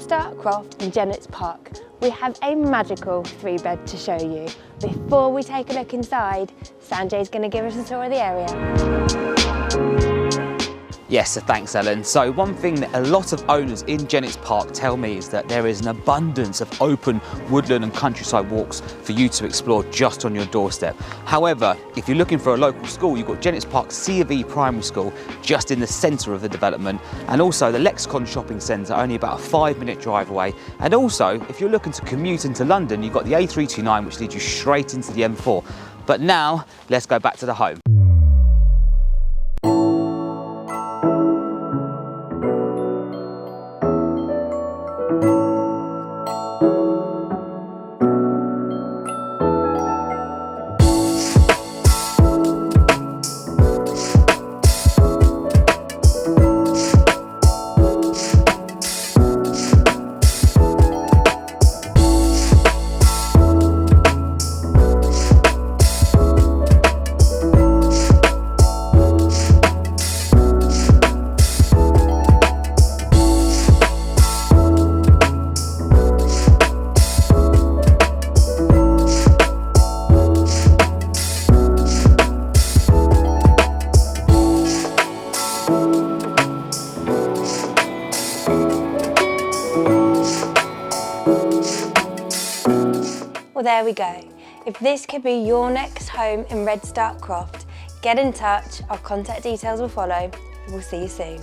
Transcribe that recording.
Start Croft in Jennett'S Park, we have a magical 3-bed to show you. Before we take a look inside, Sanjay's going to give us a tour of the area. Yes, so thanks Ellen. So one thing that a lot of owners in Jennett'S Park tell me is that there is an abundance of open woodland and countryside walks for you to explore just on your doorstep. However, if you're looking for a local school, you've got Jennett'S Park C of E Primary School just in the centre of the development, and also the Lexicon Shopping Centre only about a 5-minute drive away. And also, if you're looking to commute into London, you've got the A329 which leads you straight into the M4. But now, let's go back to the home. Well, there we go. If this could be your next home in Start Croft, get in touch. Our contact details will follow. We'll see you soon.